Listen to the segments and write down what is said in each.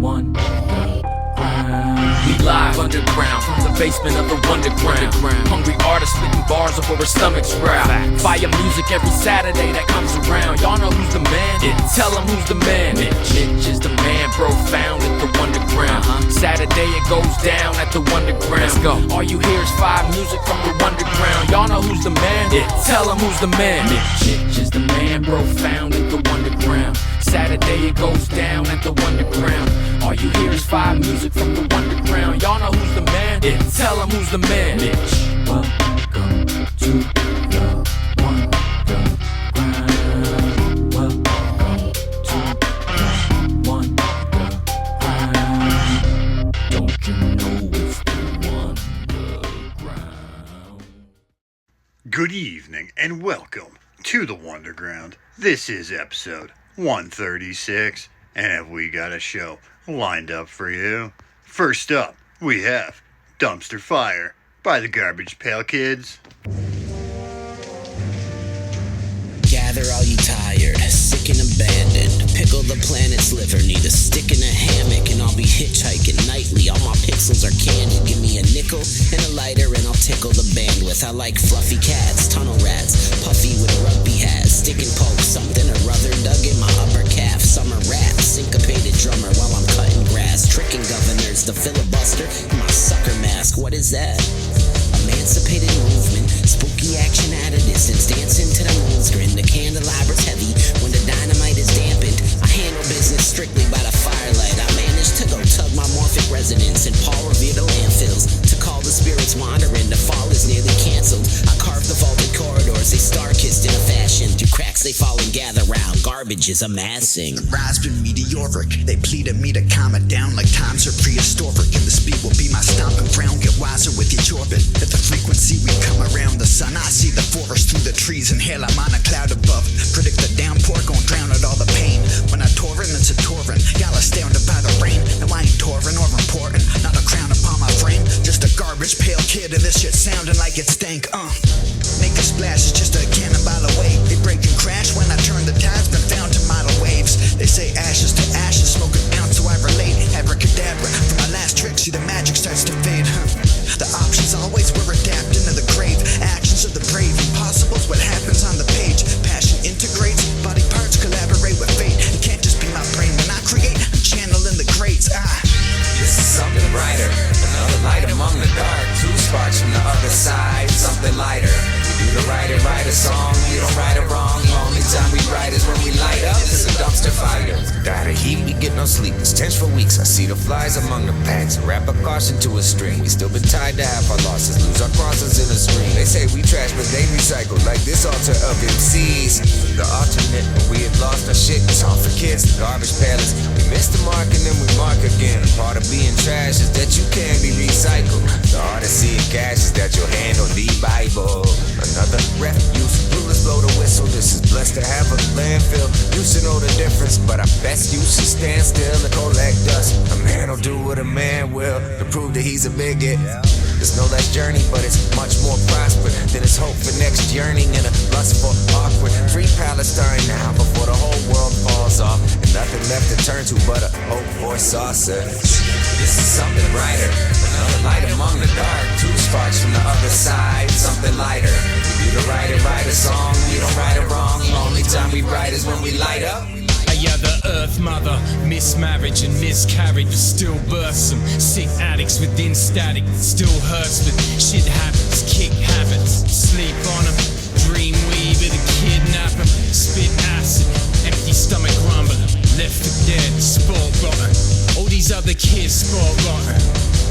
Wunderground. We live underground from the basement of the Wunderground. Hungry artists spitting bars before our stomachs growl. Fire music every Saturday that comes around. Y'all know who's the man? Tell them who's the man. Mitch is the man, bro, found at the Wunderground. Saturday it goes down at the Wunderground. Let's go. All you hear is fire music from the Wunderground. Y'all know who's the man? Tell them who's the man. Mitch is the man, bro, found at the Wunderground. Saturday it goes down at the Wunderground. All you hear is fire music from the Wunderground. Y'all know who's the man? Tell them who's the man. Mitch, welcome to the Wunderground. Welcome to the Wunderground. Don't you know it's the Wunderground? Good evening and welcome to the Wunderground. This is episode 136, and have we got a show lined up for you? First up, we have Dumpster Fire by the Garbage Pail Kids. Gather all you tired, sick and abandoned. Pickle the planet's liver, need a stick in a hammock, and I'll be hitchhiking nightly. All my pixels are candid. Give me a nickel and a lighter, and I'll tickle the bandwidth. I like fluffy cats, tunnel rats, puffy with a rugby hat, stick and poke, something or other dug in my upper calf. Summer rap, syncopated drummer while I'm cutting grass, tricking governors, the filibuster, and my sucker mask. What is that? Emancipated movement, spooky action at a distance, dancing to the moon's grin. The candelabra's heavy when the dynamite is dampened. I handle business strictly by the firelight. I managed to go tug my morphic resonance and Paul Revere the landfills to call the spirits wandering. The fall is nearly canceled. I carve the vaulted corridors, they star-kissed in a fashion. Through cracks they fall and gather round, garbage is amassing. The rise been meteoric, they pleaded me to calm it down like times are prehistoric. And the speed will be my stomping ground, get wiser with each orbit. At the frequency we come around the sun, I see the forest through the trees and hell, I'm on a cloud above. Predict the downpour, gon' drown out all the pain. When I touring, it's a touring, y'all astounded by the rain. No, I ain't touring or important, not a crown upon my frame. Just a garbage pail kid and this shit sounding like it stank, Make a splash, it's just a cannonball away. They break and crash when I turn the tides, been found to model waves. They say ashes to ashes, smoke an ounce, so I relate. Abracadabra, from my last trick, see the magic starts to fade, The options always were adapting to the grave. Actions of the brave, impossible's what happens on the page. Passion integrates, body parts collaborate with fate. It can't just be my brain when I create, I'm channeling the greats, This is something brighter, another light among the dark. Two sparks from the other side, something lighter. We do the write a song, we don't write it wrong. Only time we write is when we light up, it's a dumpster fire. Die of heat, we get no sleep, it's tense for weeks. I see the flies among the packs, wrap a caution to a string. We still been tied to half our losses, lose our crosses in a screen. They say we trash, but they recycle, like this altar of MCs. The alternate, when we had lost our shit, it's all for kids, the garbage palace. We missed the mark and then we mark again. Part of being trash is that you can be recycled. The art of seeing cash is that you'll handle the Bible. Another refuse, rulers blow the whistle. This is blessed to have a landfill. You should know the difference, but I best you should stand still and collect dust. A man will do what a man will to prove that he's a bigot. There's no less journey, but it's much more prosperous than his hope for next yearning and a lust for awkward. Free Palestine now before the whole world falls off, and nothing left to turn to but a hope for saucer. This is something brighter, another light among the dark. Two sparks from the other side, something lighter. We do the write a song, we don't write it wrong. Only time we write is when we light up. Yeah, the earth mother, mismarriage and miscarriage, but still births some sick addicts within static. Still hurts, but shit happens, kick habits, sleep on them, dream weave it, a kidnap 'em, spit acid, empty stomach rumbling, left for dead, sport rotten. All these other kids sport rotten.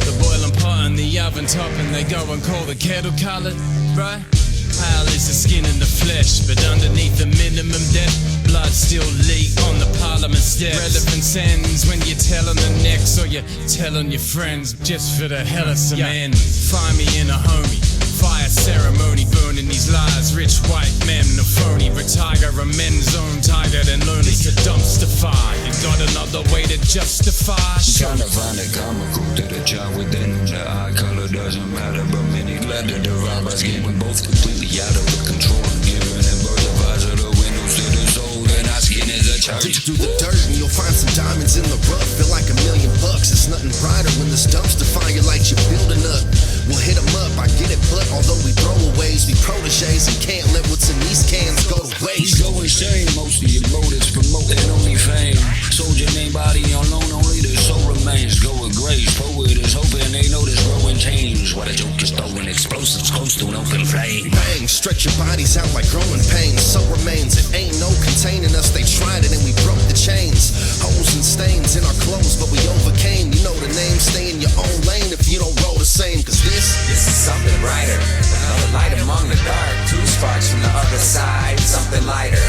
The boiling pot in the oven top, and they go and call the kettle colored, right? Pale is the skin and the flesh, but underneath the minimum depth, blood still leak on the parliament steps. Relevance ends when you're telling the next, or you're telling your friends, just for the hell of some end. Find me in a homie, fire ceremony, burning these lies. Rich white men, no phony, retire a men's own, tired and lonely. It's a dumpster fire, you got another way to justify. Trying to find a common group to the child within them. The eye color doesn't matter, but many glad that the robbers getting both completely out of control. Giving them birth of eyes of the windows to the soul, and our skin is a Charlie. Dig through the dirt and you'll find some diamonds in the rough. Feel like $1,000,000. It's nothing brighter when this dumpster fire lights you're building up. We'll hit 'em up, I get it, but although we throwaways, we proteges and can't let what's in these cans go to waste. We go insane, most of your motives promoting only fame. Soldier name body on loan, only the soul remains. Go with grace, poet is hoping they notice growing change. What a joke is throwing explosives close to an open flame. Bang, stretch your bodies out like growing pains. So remains, it ain't no containing us. They tried it and we broke the chains. Holes and stains in our clothes, but we overcame. You know the name, stay in your own lane if you don't roll the same. Cause this is something brighter, another light among the dark. Two sparks from the other side, something lighter.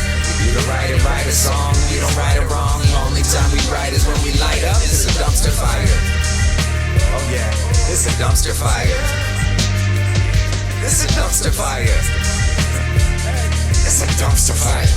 You don't write a song, you don't write it wrong. The only time we write is when we light up. It's a dumpster fire. Oh yeah, it's a dumpster fire. It's a dumpster fire. It's a dumpster fire.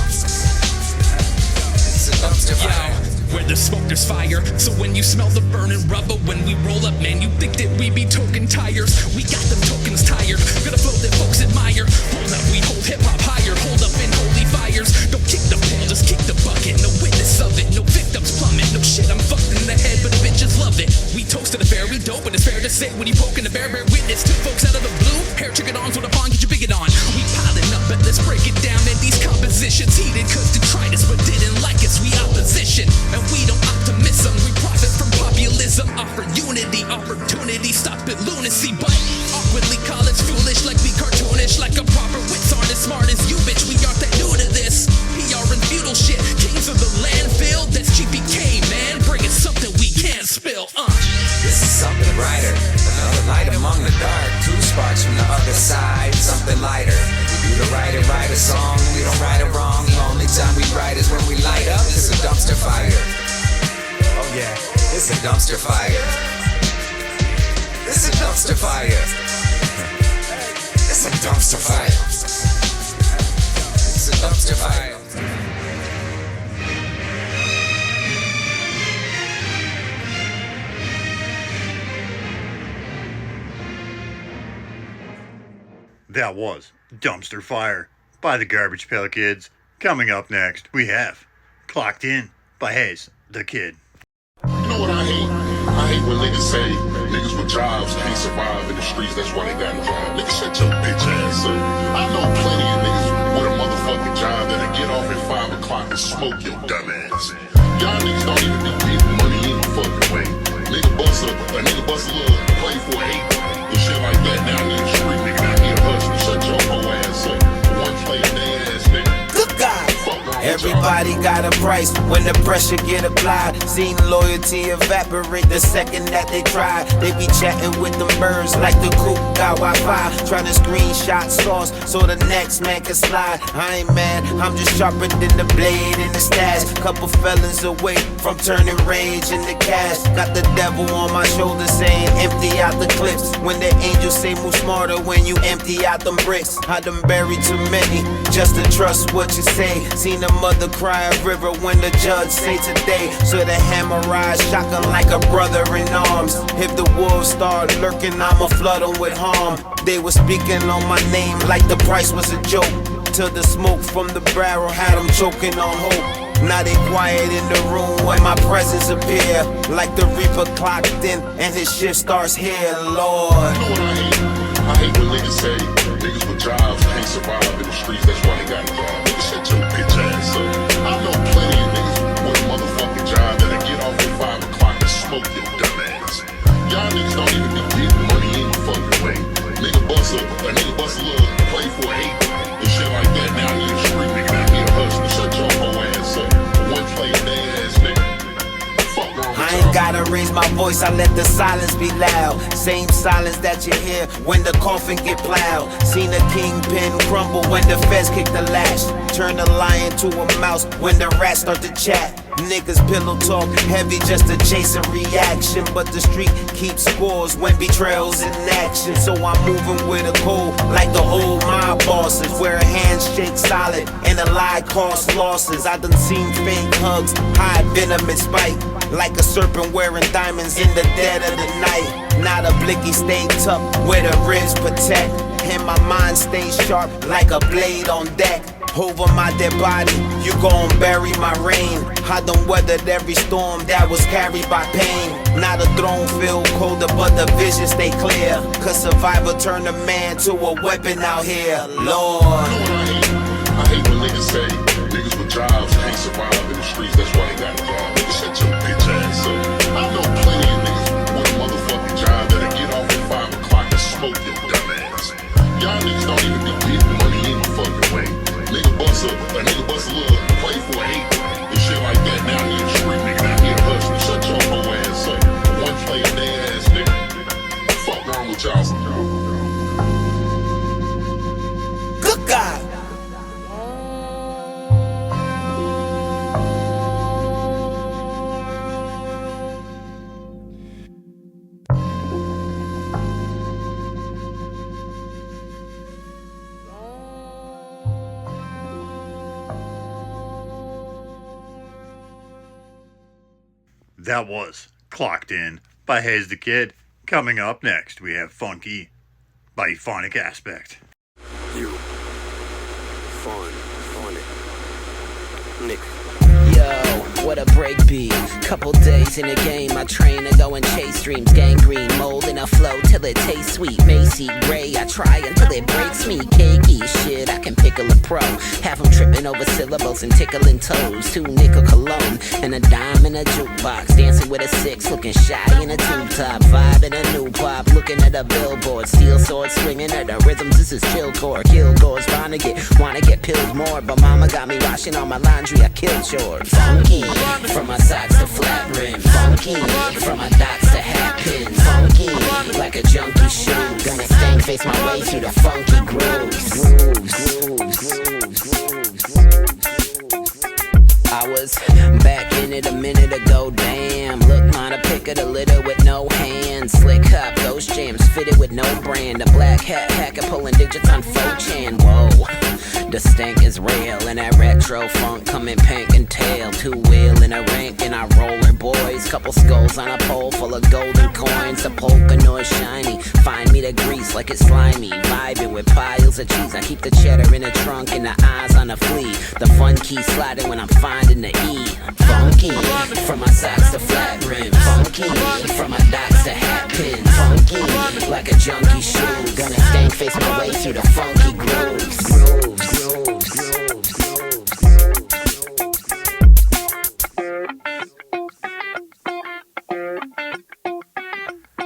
It's a dumpster fire. Where there's smoke, there's fire. So when you smell the burning rubber, when we roll up, man, you think that we be token tires. We got them tokens tired. Got a flow that folks admire. Hold up, we hold hip-hop higher. Hold up in holy fires. Don't kick the ball, just kick the bucket. No witness of it, no victims plummet. No shit, I'm fucked in the head, but the bitches love it. We toasted a very dope, but it's fair to say when you poking the bear witness. Two folks out of the blue, hair chicken arms with a bond, get your bigot on. We piling up, but let's break it down. And these compositions heated, cause detritus, but didn't like us. We opposition. And we don't optimism, we profit from populism. Offer unity, opportunity, stop it lunacy. But awkwardly call it foolish, like we cartoonish. Like a proper wits aren't as smart as you, bitch. We aren't that new to this. PR and feudal shit, kings of the landfill. That's GPK, man, bringing something we can't spill. This is something brighter, another light among the dark. Two sparks from the other side, something lighter. You don't write a song, we don't write it wrong. The only time we write is when we light up. It's a dumpster fire. Oh yeah, it's a dumpster fire. It's a dumpster fire. It's a dumpster fire. It's a dumpster fire. That was Dumpster Fire by the Garbage Pail Kids. Coming up next, we have Clocked In by Haze, the Kid. You know what I hate? I hate when niggas say niggas with jobs can't survive in the streets, that's why they got a job. Niggas shut your bitch ass up. I know plenty of niggas with a motherfucking job that'll get off at 5 o'clock and smoke your dumb ass. Y'all niggas don't even be getting money any fucking way. Nigga bust a little play for 8 and shit like that down in the street, nigga down here hustling. Shut your whole ass up. One play a day ass nigga. Good God. Everybody got a price when the pressure get applied. Seen loyalty evaporate the second that they try. They be chatting with them birds like the coop got Wi-Fi. Trying to screenshot sauce so the next man can slide. I ain't mad, I'm just sharper than the blade in the stash. Couple felons away from turning rage into cash. Got the devil on my shoulder saying empty out the clips. When the angels say move smarter when you empty out them bricks. I done buried too many just to trust what you say. Seen the mother cry a river when the judge say today. So the hammer rise shotgun like a brother in arms. If the wolves start lurking, I'ma flood them with harm. They were speaking on my name like the price was a joke. Till the smoke from the barrel had them choking on hope. Now they quiet in the room when my presence appear. Like the Reaper clocked in and his shift starts here, Lord. You know what I hate? I hate when niggas say niggas with jobs can't survive in the streets, that's why they got a job. Niggas shut your bitch ass up. I know plenty of niggas with a motherfucking job that'll get off at 5 o'clock and smoke your dumb ass. Y'all niggas don't even be getting money any fucking way. Nigga bust a little play for 8 and shit like that down in the street, nigga down here hustling. Shut your whole ass up. One play a day ass nigga. I ain't gotta raise my voice, I let the silence be loud. Same silence that you hear when the coffin get plowed. Seen a kingpin crumble when the feds kick the lash. Turn a lion to a mouse when the rats start to chat. Niggas pillow talk heavy just to chase a reaction. But the street keeps scores when betrayal's in action. So I'm moving with a code like the old mob bosses, where a handshake solid and a lie costs losses. I done seen fake hugs, hide venom and spite. Like a serpent wearing diamonds in the dead of the night. Not a blicky stay tough where the ribs protect. And my mind stays sharp like a blade on deck. over my dead body, you gon' bury my reign. I done weathered every storm that was carried by pain. Not a throne feel colder, but the vision stay clear. Cause survivor turned a man to a weapon out here. Lord. I hate when niggas say niggas with jobs can't survive in the streets, that's why they got a job. Niggas shut your bitch ass up. I know plenty of niggas with a motherfucking job that'll get off at 5 o'clock and smoke your dumb ass. Y'all niggas don't even be getting money in the fucking way. Nigga bust a little play for an 8 and shit like that. Now he in the street, nigga, now he a hustler. Shut your whole ass up. One play a day ass nigga. What the fuck wrong with y'all? Good God. That was Clocked In by Haze the Kid. Coming up next, we have Funky by Euphonic Aspekt. Euphonic. Nick. Yo, what a break be. Couple days in the game, I train to go and chase dreams. Gangrene, mold in a flow till it tastes sweet. Macy Gray, I try until it breaks me. Cakey shit, I can pickle a pro. Have them tripping over syllables and tickling toes. 2 nickel cologne and a dime in a jukebox. Dancing with a 6, looking shy in a tube top. Vibe in a new pop, looking at a billboard. Steel sword swinging at the rhythms, this is chillcore. Kilgore's wanna get pilled more. But mama got me washing all my laundry, I killed chores. Funky, from my socks to flat rim. Funky, from my dots to hat pins. Funky, like a junkie shoe. Gonna stank face my way through the funky grooves. I was back in it a minute ago, damn. Look, mine a pick of the litter with no hands. Slick hop, those jams fitted with no brand. A black hat hacker pulling digits on 4chan. Whoa, the stank is real. And that retro funk coming pink and tail. 2-wheel in a rank and I roller boys. Couple skulls on a pole full of golden coins. The polka noise shiny. Find me the grease like it's slimy. Vibing with piles of cheese. I keep the cheddar in the trunk and the eyes on the flea. The fun key sliding when I'm finding the E. Funky, from my socks to flat rim. Funky, from my dots to hat pins. Funky, like a junkie shoe. Gonna stank face my way through the funky grooves.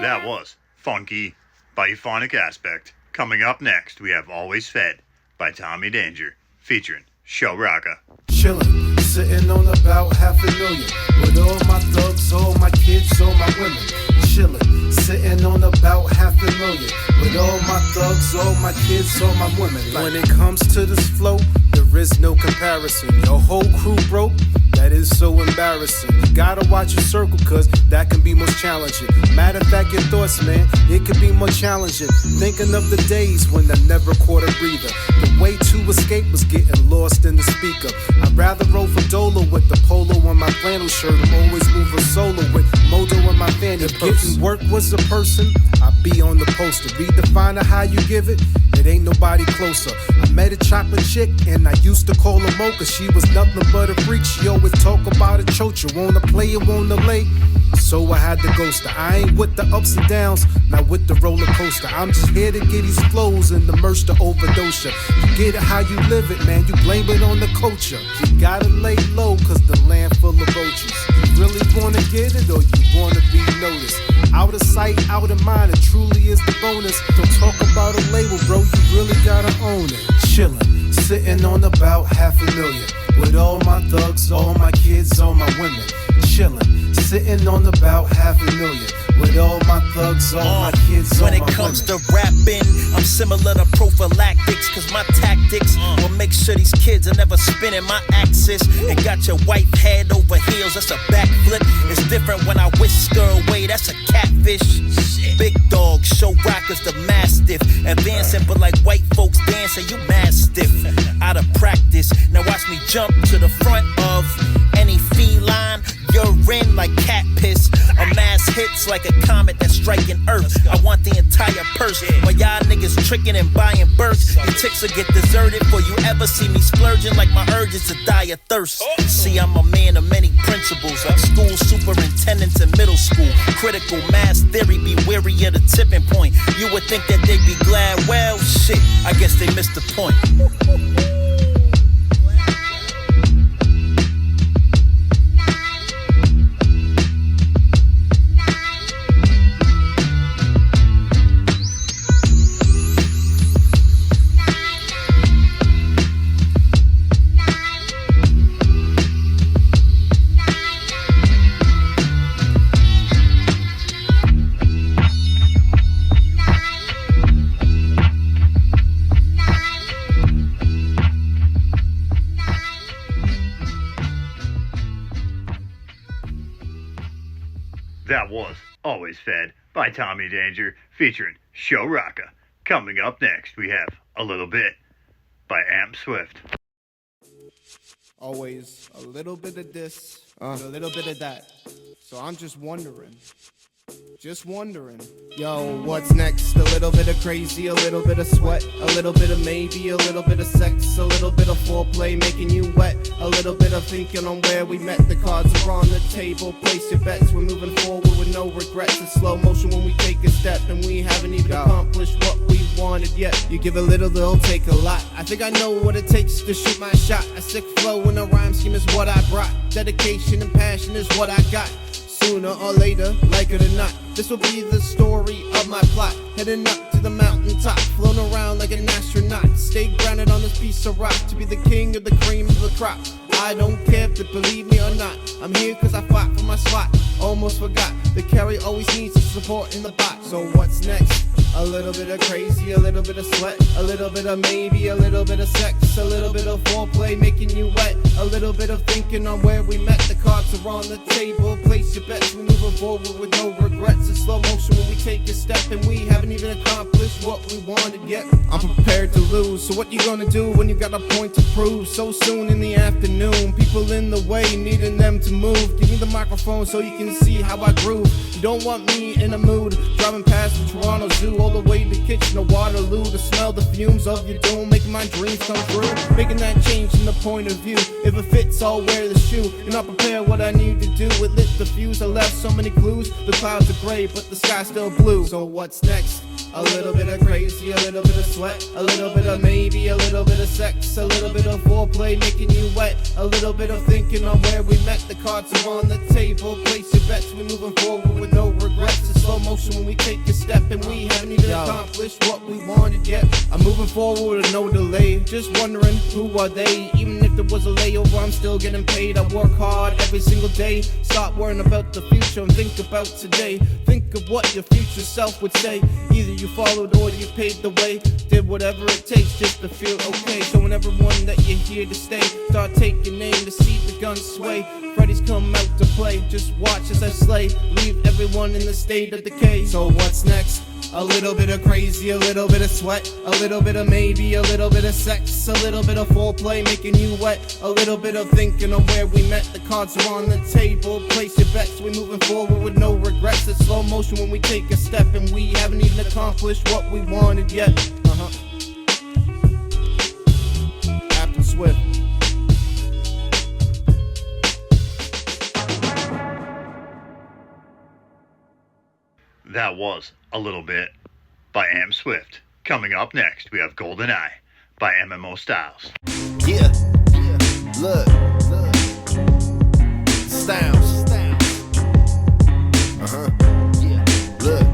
That was Funky by Euphonic Aspekt. Coming up next, we have Always Fed by Tommy Danger, featuring Showrocka. Chillin', sitting on about $500,000 with all my thugs, all my kids, all my women. Chillin', sitting on about $500,000 with all my thugs, all my kids, all my women. When it comes to this flow, there is no comparison. Your whole crew broke. That is so embarrassing. You gotta watch your circle, cause that can be most challenging. Matter of fact, your thoughts, man, it could be more challenging. Thinking of the days when I never caught a breather. The way to escape was getting lost in the speaker. I'd rather roll for Dolo with the polo on my flannel shirt. I'm always moving solo with Modo on my fanny purse. If getting work was a person, I'd be on the poster. Redefine how you give it, it ain't nobody closer. I met a chocolate chick and I used to call her Mocha. She was nothing but a freak. She always talk about a chocha, wanna play it, wanna lay. So I had to ghost her. I ain't with the ups and downs, not with the roller coaster. I'm just here to get these flows and the merch to overdose ya. You get it how you live it, man, you blame it on the culture. You gotta lay low, cause the land full of roaches. You really wanna get it, or you wanna be noticed? Out of sight, out of mind, it truly is the bonus. Don't talk about a label, bro, you really gotta own it. Chillin', sitting on about $500,000 with all my thugs, all my kids, all my women. Chillin', sitting on about $500,000 with all my thugs, all my kids, all my women. When it comes to rapping, I'm similar to prophylactics, cause my tactics will make sure these kids are never spinning my axis. And got your wife head over heels, that's a backflip. It's different when I whisk her away, that's a catfish. Big dog, Showrocka's the mastiff. Advancing, but like white folks dancing, you mad stiff. Out of practice, now watch me jump to the front of any feline. Urine like cat piss. A mass hits like a comet that strikes striking earth. I want the entire purse. While y'all niggas tricking and buying birds, your chicks will get deserted before you ever see me splurging like my urge is to die of thirst. See, I'm a man of many principles, like school superintendents in middle school. Critical mass theory, be wary of the tipping point. You would think that they'd be glad, well, shit, I guess they missed the point. That was Always Fed by Tommy Danger featuring Showrocka. Coming up next, we have A Little Bit by Amp Swift. Always a little bit of this, a little bit of that. So I'm just wondering. Yo, what's next? A little bit of crazy, a little bit of sweat, a little bit of maybe, a little bit of sex, a little bit of foreplay making you wet, a little bit of thinking on where we met. The cards are on the table, place your bets. We're moving forward with no regrets. It's slow motion when we take a step, and we haven't even accomplished what we wanted yet. You give a little, they'll take a lot. I think I know what it takes to shoot my shot. A sick flow and a rhyme scheme is what I brought. Dedication and passion is what I got. Sooner or later, like it or not, this will be the story of my plot. Heading up to the mountaintop, flown around like an astronaut. Stay grounded on this piece of rock to be the king of the cream of the crop. I don't care if they believe me or not. I'm here cause I fought for my spot. Almost forgot, the carry always needs some support in the bot. So what's next? A little bit of crazy, a little bit of sweat, a little bit of maybe, a little bit of sex, a little bit of foreplay making you wet, a little bit of thinking on where we met. The cards are on the table, place your bets. We're moving forward with no regrets. It's slow motion when we take a step, and we haven't even accomplished what we wanted yet. I'm prepared to lose, so what you gonna do when you got a point to prove? So soon in the afternoon, people in the way, needing them to move. Give me the microphone so you can see how I groove. You don't want me in a mood, driving past the Toronto Zoo, all the way to Kitchener, Waterloo, to smell the fumes of your doom, making my dreams come true, making that change in the point of view. If it fits, I'll wear the shoe. You're not prepared what I need to do. It lit the fuse, I left so many clues. The clouds are gray, but the sky's still blue. So what's next? A little bit of crazy, a little bit of sweat, a little bit of maybe, a little bit of sex, a little bit of foreplay making you wet, a little bit of thinking on where we met. The cards are on the table, place your bets. We're moving forward with no regrets. It's slow motion when we take a step, and we haven't even accomplished what we wanted yet. I'm moving forward with no delay, just wondering who are they? Even if there was a layover, I'm still getting paid. I work hard every single day. Stop worrying about the future and think about today. Think of what your future self would say. Either you followed or you paved the way. Did whatever it takes just to feel okay. Showing everyone that you're here to stay. Start taking aim to see the guns sway. Freddy's come out to play. Just watch as I slay. Leave everyone in the state of decay. So what's next? A little bit of crazy, a little bit of sweat, a little bit of maybe, a little bit of sex, a little bit of foreplay making you wet, a little bit of thinking of where we met. The cards are on the table, place your bets. We're moving forward with no regrets. It's slow motion when we take a step, and we haven't even accomplished what we wanted yet. Aptem Swift. That was A Little Bit by Am Swift. Coming up next, we have Golden Eye by MMO Stylez. Yeah, look, Stylez. Look.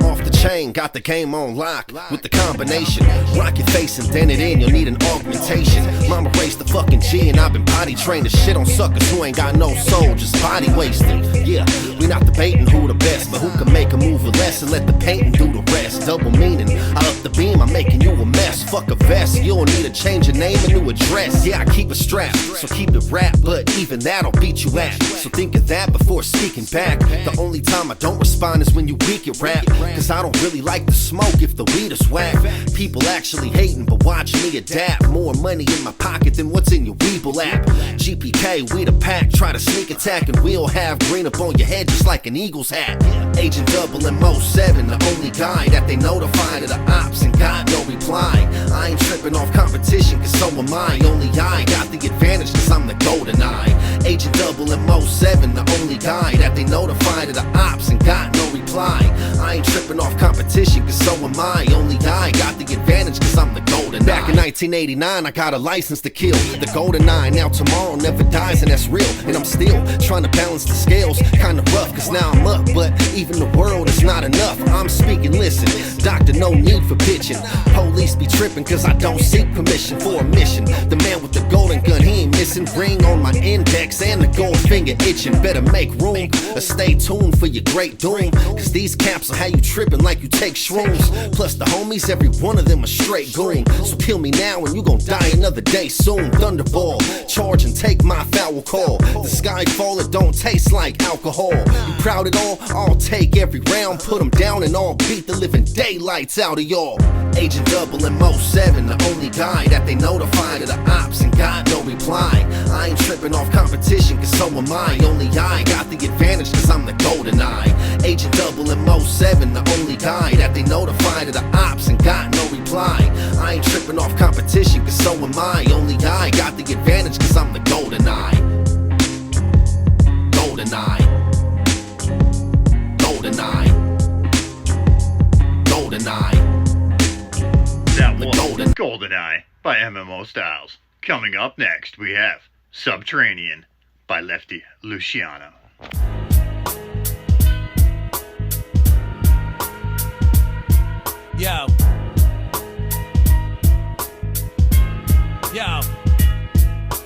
Off the chain, got the game on lock with the combination. Rock your face and dent it in, you'll need an augmentation. Mama raised the fucking G and I've been potty trained to shit on suckers who ain't got no soul, just body wasting. Yeah, we not debating who the best, but who can make a move or less and let the painting do the rest. Double meaning, I up the beam, I'm making you a mess. Fuck a vest, you'll need to change your name and new address. Yeah, I keep it strapped, so keep it rap, but even that'll beat you at. So think of that before speaking back. The only time I don't respond is when you weak at rap, cause I don't really like the smoke if the weed is whack. People actually hating, but watch me adapt. More money in my pocket than what's in your Weeble app. GPK, we the pack, try to sneak attack, and we'll have green up on your head just like an Eagles hat. Agent Double and Mo 7, the only guy that they notified of the ops and got no reply. I ain't tripping off competition, cause so am I. Only I got the advantage, cause I'm the golden eye. Agent Double and Mo 7, the only guy that they notified of the ops and got no reply. I ain't tripping off competition, cause so am I. Only I got the advantage, cause I'm the golden eye. Back in 1989, I got a license to kill. The golden eye, now tomorrow never dies, and that's real. And I'm still trying to balance the scales. Kinda rough, cause now I'm up, but even the world is not enough. I'm speaking, listen, doctor, no need for bitching. Police be tripping, cause I don't seek permission for a mission. The man with the golden gun, he ain't missing. Ring on my index and the gold finger itching. Better make room, or stay tuned for your great doom. Cause these caps will have you tripping like you take shrooms. Plus the homies, every one of them a straight goon. So kill me now and you gon' die another day soon. Thunderball, charge and take my foul call. The sky fall, it don't taste like alcohol. You proud at all? I'll take every round, put them down and I'll beat the living daylights out of y'all. Agent Double and Mo 7, the only guy that they notified of the ops and got no reply. I ain't tripping off competition, cause so am I. Only I got the advantage, cause I'm the golden eye. Agent Double and Mo 7, the only guy that they notified of the ops and got no reply. I ain't tripping off competition, cause so am I. Only I got the advantage, cause I'm the golden eye. Golden eye. Golden eye. Golden eye. That was Golden Eye by MMO Stylez. Coming up next, we have Subterranean by Lefty Luciano. Yo.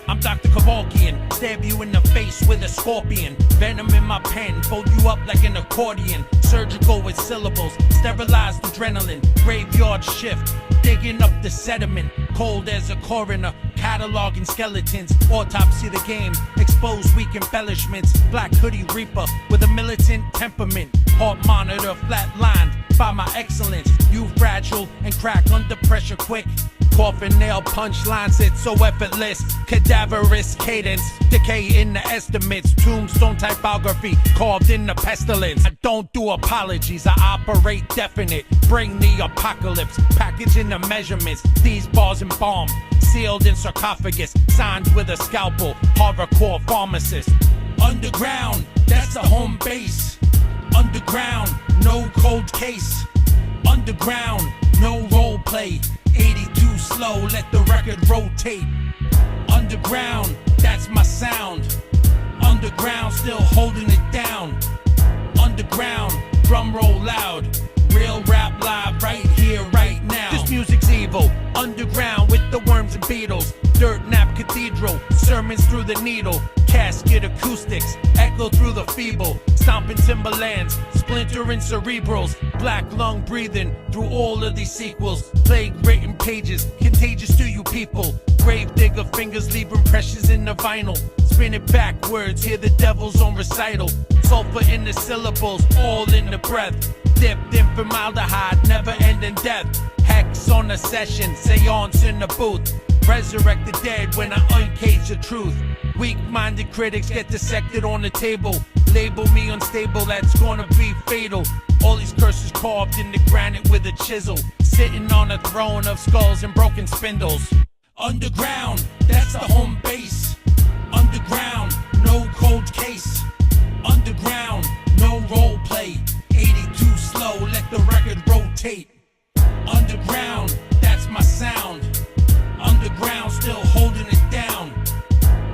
I'm Dr. Kevorkian, stab you in the face with a scorpion. Venom in my pen, fold you up like an accordion. Surgical with syllables, sterilized adrenaline. Graveyard shift, digging up the sediment. Cold as a coroner, cataloging skeletons. Autopsy the game, expose weak embellishments. Black hoodie reaper with a militant temperament. Heart monitor flatlined by my excellence. You fragile and crack under pressure quick. Coffin nail punchlines, it's so effortless. Cadaverous cadence, decay in the estimates. Tombstone typography carved in the pestilence. I don't do apologies, I operate definite. Bring the apocalypse, package in the measurements. These bars embalmed, sealed in sarcophagus. Signed with a scalpel, horrorcore pharmacist. Underground, that's the home base. Underground, no cold case. Underground, no role play. 82 slow, let the record rotate. Underground, that's my sound. Underground, still holding it down. Underground, drum roll loud. Real rap live right here, right now. This music's evil. Underground with the worms and beetles. Dirt nap cathedral, sermons through the needle. Casket acoustics, echo through the feeble. Stomping timberlands, splintering cerebrals. Black lung breathing through all of these sequels. Plague written pages, contagious to you people. Grave digger fingers leave impressions in the vinyl. Spin it backwards, hear the devil's own recital. Sulfur in the syllables, all in the breath. Dipped in formaldehyde, never ending death. Hex on the session, seance in the booth. Resurrect the dead when I uncage the truth. Weak-minded critics get dissected on the table. Label me unstable, that's gonna be fatal. All these curses carved in the granite with a chisel. Sitting on a throne of skulls and broken spindles. Underground, that's the home base. Underground, no cold case. Underground, no role play. 82 slow, let the record rotate. Underground, that's my sound. Underground, still holding it down.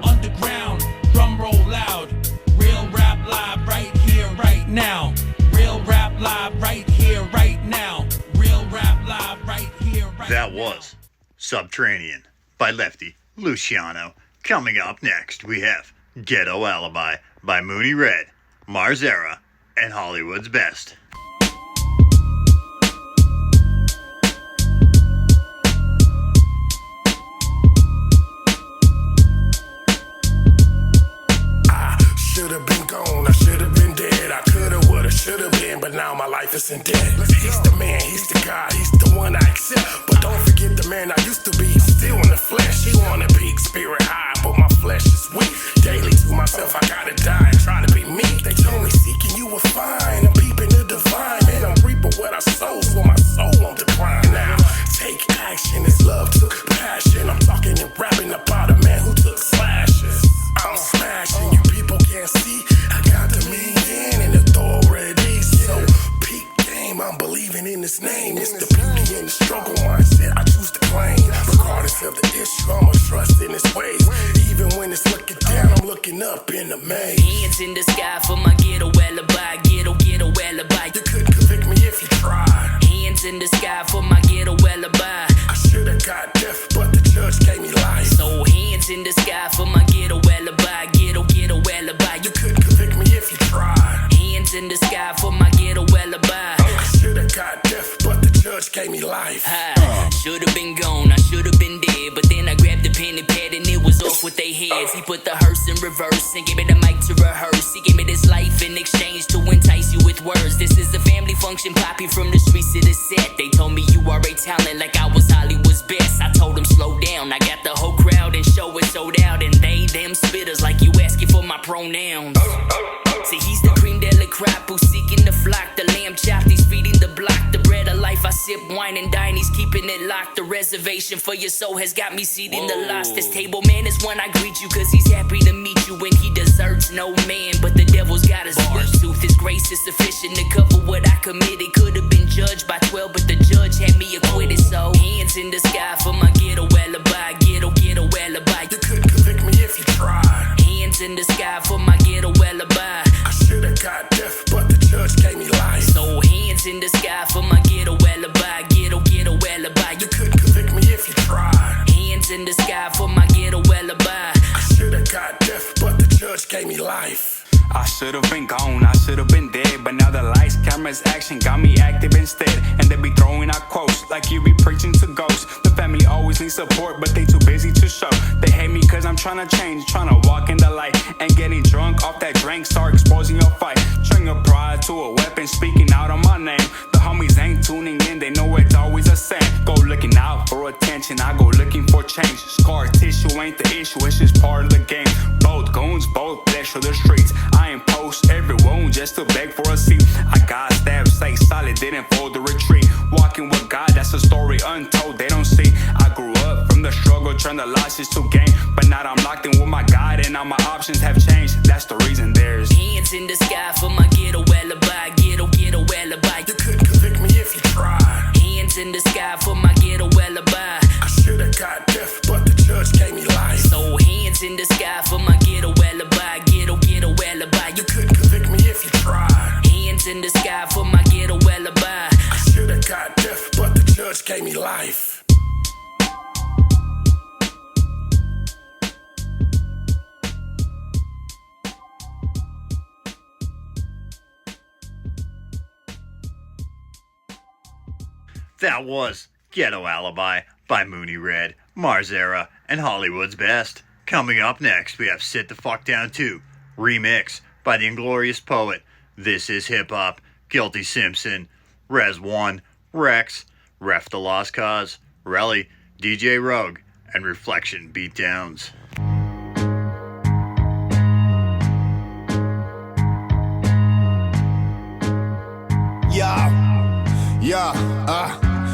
Underground, drum roll loud. Real rap live right here, right now. Real rap live right here, right now. Real rap live right here, right now. That was Subterranean by Lefty Luciano. Coming up next, we have Ghetto Alibi by MoonieRed, Marzera, and Hollywood's Best. Should've been gone, I should've been dead. I could've, would've, should have been, but now my life is in debt. He's the man, he's the God, he's the one I accept. But don't forget the man I used to be, still in the flesh. He wanna peak, spirit high, but my flesh is weak. Daily to myself, I gotta die and try to be me. They told me seeking you will find. I'm peeping the divine, and I'm reaping what I sow, so my soul won't decline. Now, take action, it's love took passion. I'm talking and rapping about a man who took slashes. I'm smashing, you people can't see. I got the meaning and authority. So peak game, I'm believing in his name. It's the beauty and the struggle mindset I choose to claim. Regardless of the issue, I'ma trust in his ways. Even when it's looking down, I'm looking up in the maze. Hands in the sky for my ghetto alibi. Ghetto alibi. You couldn't convict me if you tried. Hands in the sky for my ghetto alibi. I should've got death, but the judge gave me life. So hands in the sky for my ghetto alibi. Ghetto alibi. You couldn't convict me if you tried. Hands in the sky for my ghetto alibi. I should've got death, but the judge gave me life. Should've been gone, I should've been dead. But then I grabbed the pen and pad and it was off with they heads. He put the hearse in reverse and gave me the mic to rehearse. He gave me this life in exchange to entice you with words. This is a family function, poppy from the streets to the set. They told me you are a talent like I was Hollywood's best. I told them slow down, I got the whole crowd and show it sold out. And they them spitters like you asking for my pronouns. See, he's the cream de la crop who's seeking the flock. The lamb chopped, he's feeding the block. The bread of life, I sip wine and dine, he's keeping it locked. The reservation for your soul has got me seating the lost. This table man is one I greet you, cause he's happy to meet you. And he deserves no man, but the devil's got a sweet tooth. His grace is sufficient to cover what I committed. Could've been judged by 12, but the judge had me acquitted. So hands in the sky for my ghetto alibi. Ghetto alibi. You couldn't convict me if you tried. Hands in the sky for my ghetto alibi. I should've got death, but the judge gave me life. So hands in the sky for my ghetto alibi. Ghetto alibi. You couldn't convict me if you tried. Hands in the sky for my ghetto alibi. I should've got death, but the judge gave me life. I should've been gone, I should've been dead. But now the lights, cameras, action got me active instead. And they be throwing out quotes like you be preaching to ghosts. The family always needs support, but they too busy to show. They hate me cause I'm trying to change, trying to walk in the light. And getting drunk off that drink, start exposing your fight. Turn your pride to a weapon, speaking out on my name. The homies ain't tuning in, they know it's always the same. Go looking out for attention, I go looking for change. Scar tissue ain't the issue, it's just part of the game. Both goons, both flesh of the streets. I impose every wound just to beg for a seat. I got stabbed, stay solid, didn't fold the retreat. Walking with God, that's a story untold, they don't see. I grew up from the struggle, turned the losses to gain. But now I'm locked in with my God and all my options have changed. That's the reason there's hands in the sky for my ghetto alibi. Ghetto alibi. You couldn't convict me if you tried. Hands in the sky for my ghetto alibi. I should've got death, but the judge gave me life. So hands in the sky for my ghetto alibi. Ghetto alibi. You couldn't convict me if you tried. Hands in the sky for my ghetto alibi. I should've got death, but the judge gave me life. That was Ghetto Alibi by MoonieRed, Marzera, and Hollywood's Best. Coming up next, we have Sit the Fuck Down 2, remix by the Inglorious Poet, This Is Hip Hop, Guilty Simpson, Res 1, Reks, Ref the Lost Cauze, Relly, DJ Rogue, and Reflection Beatdownz.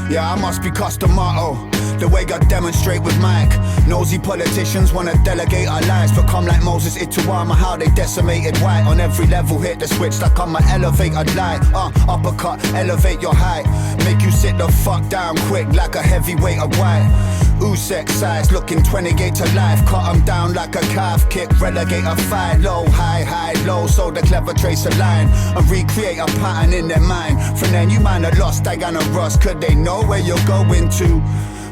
Yeah, I must be Customato. The way I demonstrate with Mike. Nosy politicians wanna delegate our lives, but come like Moses Ituama, how they decimated white. On every level, hit the switch like I'm an elevated light. Uppercut, elevate your height. Make you sit the fuck down quick like a heavyweight of white. Usek size, looking 20 gate to life. Cut 'em down like a calf kick, relegate a fight. Low, high, low, so the clever trace a line and recreate a pattern in their mind. From then you might have lost Diana Ross, could they know where you're going to?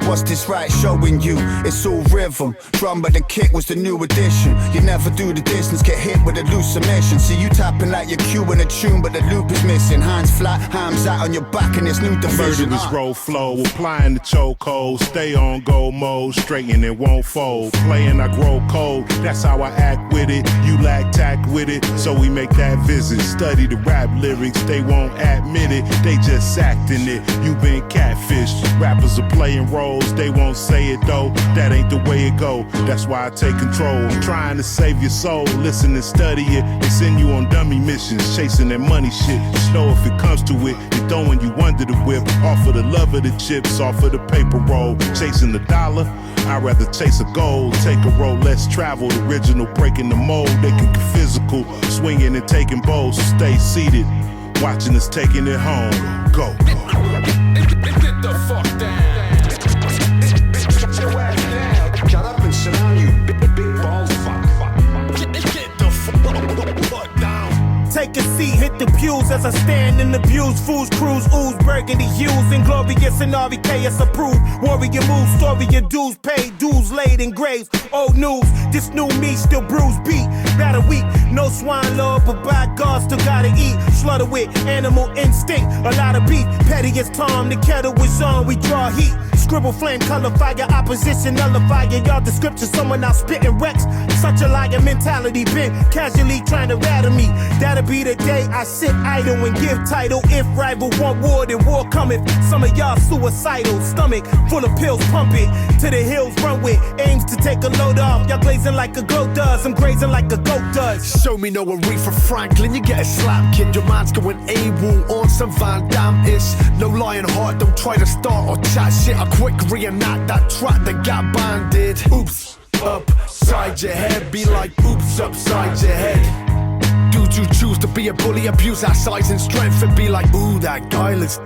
What's this right showing you? It's all rhythm. Drum but the kick was the new addition. You never do the distance, get hit with a loose submission. See you tapping like your cue in a tune, but the loop is missing. Hands flat, hands out on your back in this new division. Murderous roll flow, applying the chokehold. Stay on go mode, straighten it won't fold. Playing I grow cold, that's how I act with it. You lack tact with it, so we make that visit. Study the rap lyrics, they won't admit it. They just acting it, you been catfished. Rappers are playing roles, they won't say it though. That ain't the way it go, that's why I take control. I'm trying to save your soul, listen and study it. They send you on dummy missions, chasing that money shit. Just know if it comes to it, they throwing you under the whip. Off of the love of the chips, off of the paper roll. Chasing the dollar, I'd rather chase a goal. Take a road less traveled, original breaking the mold. They can get physical, swinging and taking bowls. So stay seated, watching us taking it home. Go. Get the fuck down. Shut up and sit down, you big balls. Get the fuck down. Take a seat, hit the pews as I stand in the views. Fools, cruise, ooze, burgundy hues. Inglorious and RVKS approved. Warrior moves, story your dues paid. Dues laid in graves, old news. This new me still bruised beat. Battle weak, no swine lord, but by God still gotta eat. Slaughter with animal instinct, a lot of beef. Petty as Tom, the kettle is on, we draw heat. Scribble flame, color fire, opposition nullify. Y'all the scripture, someone out spitting Reks. Such a liar mentality, been casually trying to rattle me. That'll be the day I sit idle and give title. If rival want war, then war cometh. Some of y'all suicidal, stomach full of pills, pump it to the hills, run with. Aims to take a load off, y'all glazing like a glow does. I'm grazing like a goat does. Show me no Reef Franklin, you get a slap, kid. Your man's going AWOL on some Van Damme-ish. No lying heart, don't try to start or chat shit. I quick reenact that track that got banded. Oops, upside your head, be like oops, upside your head. Dude, you choose to be a bully, abuse our size and strength and be like, ooh, that guileless.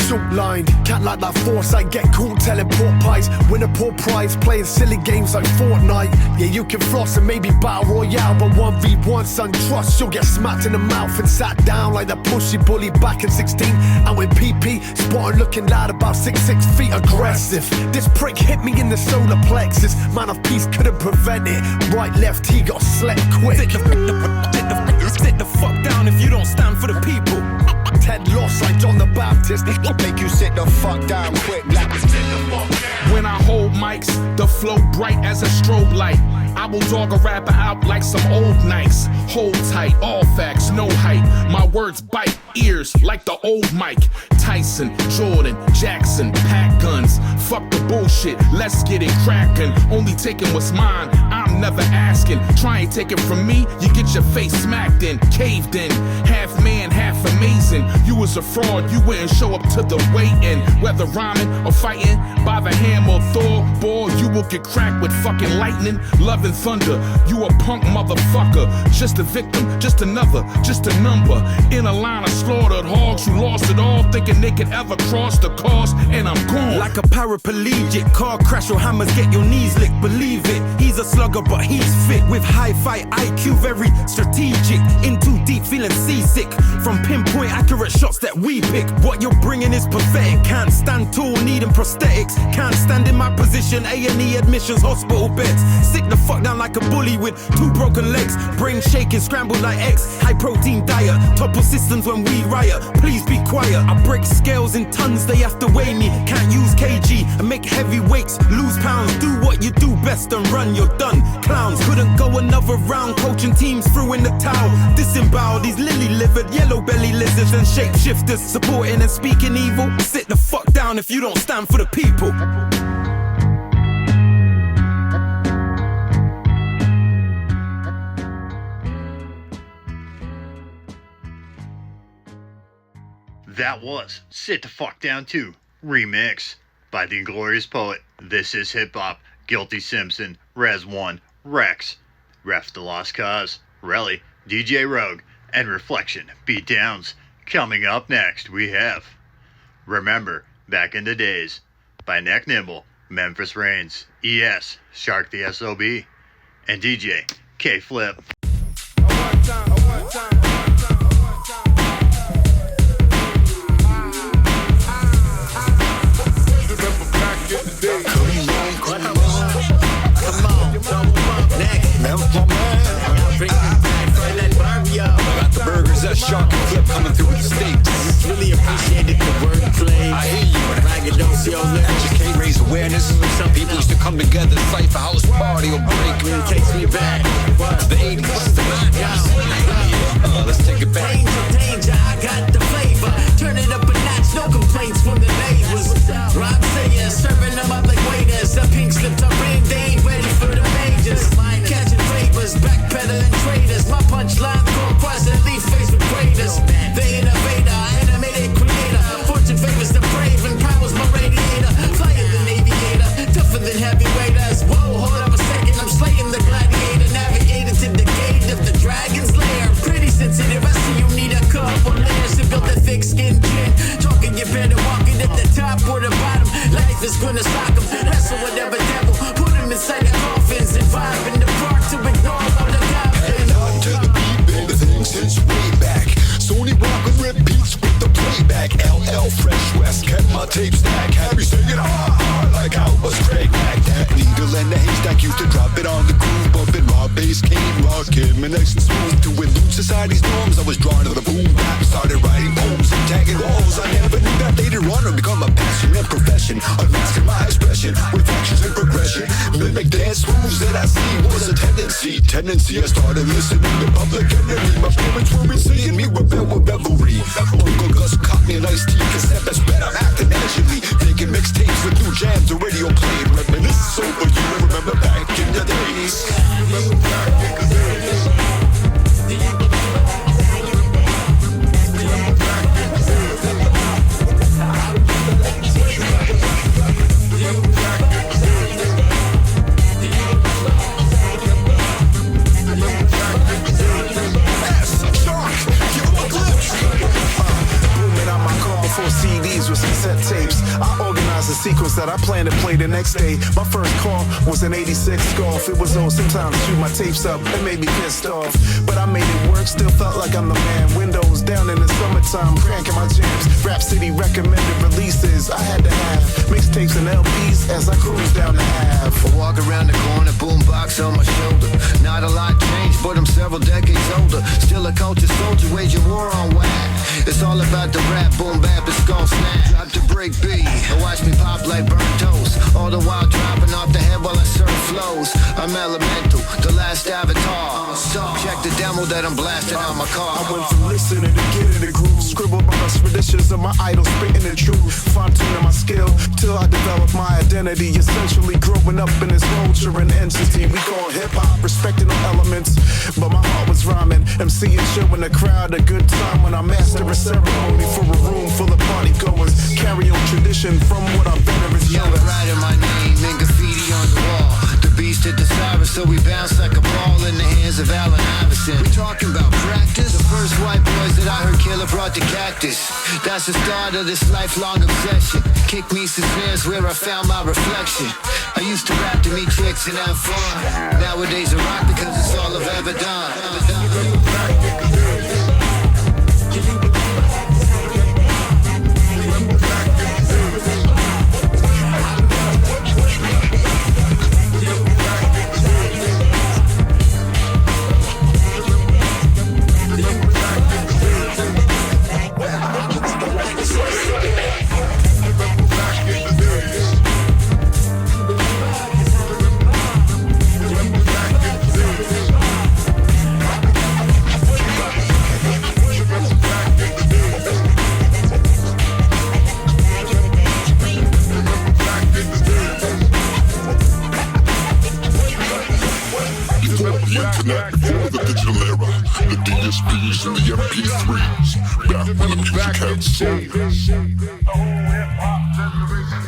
Short line, can't like that foresight. Get cool telling pork pies, win a poor prize, playing silly games like Fortnite. Yeah, you can floss and maybe battle royale, but 1v1, son, trust you'll get smacked in the mouth and sat down like that pushy bully back in 16. And with PP, spotted looking loud about 6 feet aggressive. This prick hit me in the solar plexus. Man of peace couldn't prevent it. Right, left, he got slept quick. Sit the fuck down if you don't stand for the people. Ted lost like John the Baptist. Make you sit the fuck down quick. When I hold mics, the flow bright as a strobe light. I will dog a rapper out like some old nights. Hold tight, all facts, no hype. My words bite ears like the old Mike. Tyson, Jordan, Jackson, pack guns. Fuck the bullshit, let's get it crackin'. Only taking what's mine, I'm never asking. Try and take it from me, you get your face smacked in, caved in. Half man, half amazing. You was a fraud, you wouldn't show up to the weigh-in. Whether rhyming or fighting, by the hammer or Thor, boy, you will get cracked with fucking lightning. Love and thunder, you a punk motherfucker. Just a victim, just another, just a number. In a line of slaughtered hogs who lost it all, thinking they could ever cross the cause, and I'm gone. Like a paraplegic, car crash or hammers get your knees licked, believe it. He's a slugger but he's fit, with high fight IQ, very strategic. In too deep, feeling seasick, from pinpoint accurate shots that we pick. What you're bringing is pathetic, can't stand tall, needing prosthetics. Can't stand in my position, A&E admissions, hospital beds. Sick the fuck down like a bully with 2 broken legs. Brain shaking, scrambled like X. High protein diet, topple systems when we riot. Please be quiet, I break scales in tons, they have to weigh me. Can't use kg and make heavy weights, lose pounds. Do what you do best and run, you're done. Clowns couldn't go another round, coaching teams through in the towel. Disembowel these lily-livered, yellow-belly lizards and shapeshifters, supporting and speaking evil. Sit the fuck down if you don't stand for the people. That was Sit the Fuck Down 2 remix by the Inglorious Poet, This Is Hip Hop, Guilty Simpson, Res 1, Reks, Ref the Lost Cauze, Relly, DJ Rogue, and Reflection, Beatdownz. Coming up next, we have Remember Back in the Days by Nymbl, Memphis Reigns, ES, Shark the SOB, and DJ K-Flip. the shark and flip coming through with the stakes. Really appreciated the wordplay. I hear you. Braggadocio lyrics. Educate, raise awareness. Some people used to come together, cipher, house party or break. Really takes me back to the 80s. Let's take it back. Danger, I got the flavor. Turn it up a notch, no complaints from the neighbors. Rob sayers, serving them up like waiters. A pink slipped up red, they ain't ready for the majors. Catching favors, backpedaling traders. My punchline called Cauze and leave face with craters. The innovator, animated creator. Fortune favors the brave and powers my radiator. Flyer than aviator, tougher than heavyweighters. Whoa, hold up a second, I'm slaying the gladiator. Navigator to the gate of the dragon's lair. Pretty sensitive, I see you need a couple layers to build a thick skin chin. Talking, you better walk it at the top or the bottom. Life is gonna sock him, wrestle whatever devil. Put him inside the coffins and vibe in the park to ignore all the goblins. On to the beat, been the thing since way back. Sony rockin' repeats with the playback. LL Fresh West kept my tape stack. Happy singing hard like I was Craig Mack. That needle and the haystack used to drop it on the groove, bumping raw bass, cane rock, Kim and nice and smooth. To elude society's norms, I was drawn to the boom bap. Started writing poems and tagging walls. I never knew that later on would become a passion and profession. Unmasking my expression with actions and progression. Mimic dance moves that I see was a tendency. I started listening to Public Enemy. My parents were seeing me rebel with revelry. Uncle Gus caught me a nice tea cassette. That's better acting naturally. Making mixtapes with new jams, the radio played. Reminisce over you. Remember back in the days. Remember back in the days. CDs with cassette tapes. I organized a sequence that I plan to play the next day. My first car was an 86 Golf. It was old, sometimes shoot my tapes up. It made me pissed off, but I made it work. Still felt like I'm the man. Windows down in the summertime, cranking my jams. Rap City recommended releases. I had to have mixtapes and LPs as I cruise down the Ave. I walk around the corner, boombox on my shoulder. Not a lot changed, but I'm several decades older. Still a culture soldier, waging war on whack. It's all about the rap, boom bap, it's gon' snap. Drop the break beat, and watch me pop like burnt toast. All the while dropping off the head while I surf flows. I'm elemental, the last avatar. Check the demo that I'm blasting on my car. I went from listening to getting the groove. Scribbled my expeditions of my idols, spitting the truth. Fine-tuning my skill till I developed my identity. Essentially growing up in this culture and entity we call hip-hop, respecting all elements. But my heart was rhyming, MC and showing the crowd a good time when I master a ceremony for a room full of party goers. Carry on tradition from what our veterans Young know. writing my name in graffiti on the wall. The beast at the siren, so we bounce like a ball in the hands of Allen Iverson. We talking about practice. The first white boys that I heard killer brought the cactus. That's the start of this lifelong obsession. Kick me some snares where I found my reflection. I used to rap to meet chicks and have fun. Nowadays I rock because it's all I've ever done. Before the digital era, the DSPs and the MP3s, back when the music had soul.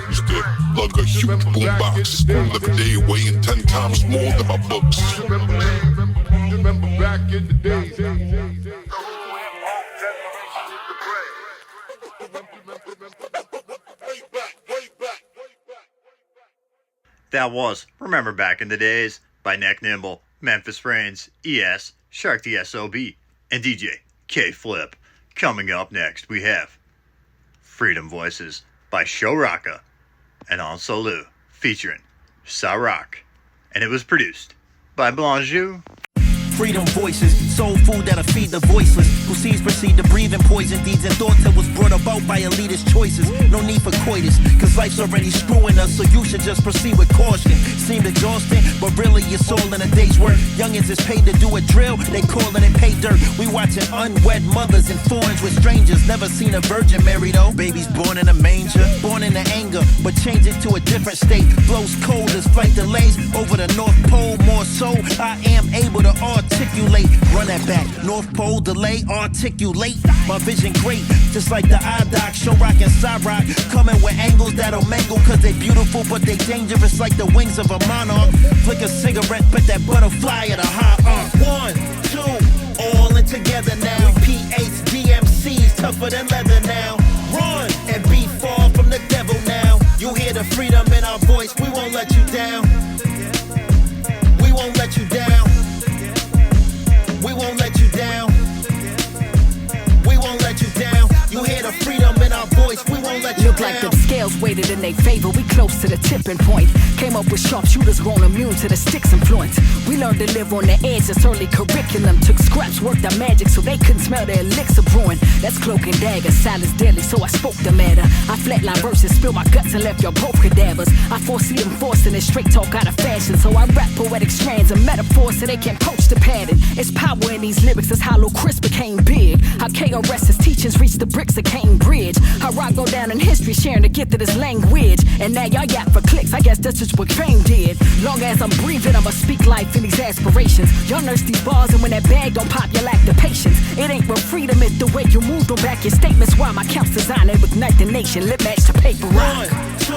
Used to lug a huge boombox, live a day weighing 10 times more than my books. Remember back in the days. That was Remember Back in the Days by Nymbl, Memphis Reigns, ES, Shark the SOB, and DJ K-Flip. Coming up next, we have Freedom Voices by Showrocka and Ansolu featuring Sa-Roc. And it was produced by Blanjou. Freedom voices, soul food that'll feed the voiceless. Who sees proceed to breathe and poison deeds and thoughts that was brought about by elitist choices. No need for coitus, cause life's already screwing us, so you should just proceed with caution. Seemed exhausting, but really it's all in a day's work. Youngins is paid to do a drill, they callin' it pay dirt. We watching unwed mothers and foreigns with strangers. Never seen a virgin marry though. Babies born in a manger, born in the anger, but change it to a different state. Blows cold as flight delays over the North Pole. More so, I am able to articulate. Run that back, North Pole delay, articulate. My vision great, just like the eye doc, Showrocka and Sa-Roc. Coming with angles that'll mangle, cause they beautiful, but they dangerous like the wings of a monarch. Flick a cigarette, but that butterfly at a high arc. 1, 2, all in together now. We P8s, DMCs, tougher than leather now. Run and be far from the devil now. You hear the freedom in our voice, we won't let you down. We won't let you down. We won't let you down. We won't let you down. You hear the freedom in our voice, we won't let you Look down. like the scales weighted in their favor, we close to the tipping point. Came up with sharpshooters grown immune to the sticks influence. We learned to live on the edge, this early curriculum. Took scraps, worked our magic so they couldn't smell the elixir brewing. That's cloak and dagger, silence deadly, so I spoke the matter. I flatline verses, spilled my guts and left your both cadavers. I foresee them forcing this straight talk out of fashion, so I rap poetic strands and metaphors so they can poach the pattern. It's power in these lyrics, that's how Lil Chris became big. How KRS's teachings reached the bricks of Cambridge. How rock go down in history, sharing the gift of this language. And now y'all yap for clicks, I guess that's just what Fame did. Long as I'm breathing, I'ma speak life in these aspirations. Y'all nurse these bars, and when that bag don't pop, you lack the patience. It ain't real freedom, it's the way you move, don't back your statements. Why my counts design it ignite the nation, lip match to paper rock. 1, 2,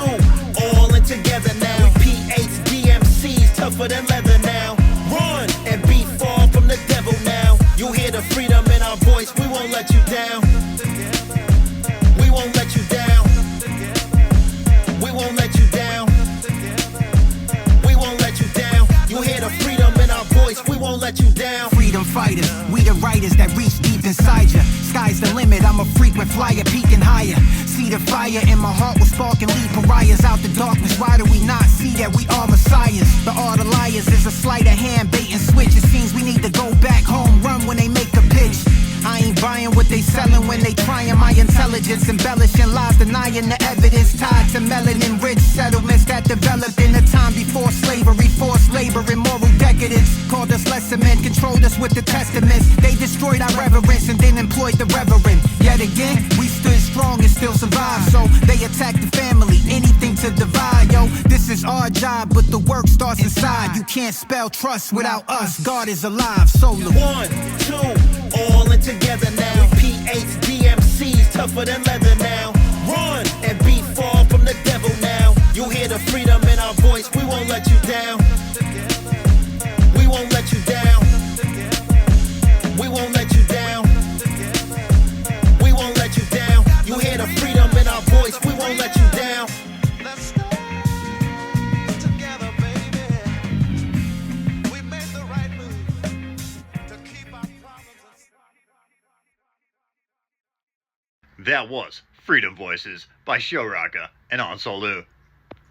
all in together now. We P8s, DMCs, tougher than leather now. Run and be far from the devil now. You hear the freedom in our voice, we won't let you down. We won't let you down. We won't let you down. We won't let you down. You hear the freedom in our voice, we won't let you down. Freedom fighters, we the writers that reach deep inside ya. Sky's the limit, I'm a frequent flyer, peaking higher. See the fire in my heart will spark and lead pariahs out the darkness. Why do we not see that we are messiahs? The art of liars is a sleight of hand, bait and switch. It seems we need to go back home, run when they make a pitch. I ain't buying what they selling when they trying my intelligence, embellishing lies, denying the evidence tied to melanin rich settlements that developed in a time before slavery, forced labor and moral decadence. Called us lesser men, controlled us with the testaments. They destroyed our reverence and then employed the reverend. Yet again, we stood strong and still survived. So they attacked the family, anything to divide. Yo, this is our job, but the work starts inside. You can't spell trust without us. God is alive. Solo. 1, 2, all in together now. We P8s, DMCs, tougher than leather now. Run and be far from the devil now. You hear the freedom in our voice, we won't let you down. We won't let you down. We won't let you down. We won't let you down. You hear the freedom in our voice, we won't let you down. That was Freedom Voices by Showrocka and Ansolu,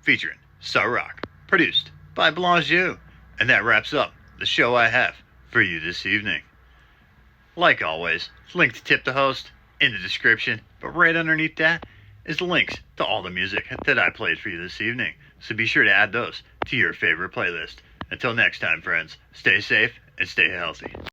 featuring Sa-Roc, produced by Beatdownz. And that wraps up the show I have for you this evening. Like always, link to tip the host in the description, but right underneath that is the links to all the music that I played for you this evening, so be sure to add those to your favorite playlist. Until next time, friends, stay safe and stay healthy.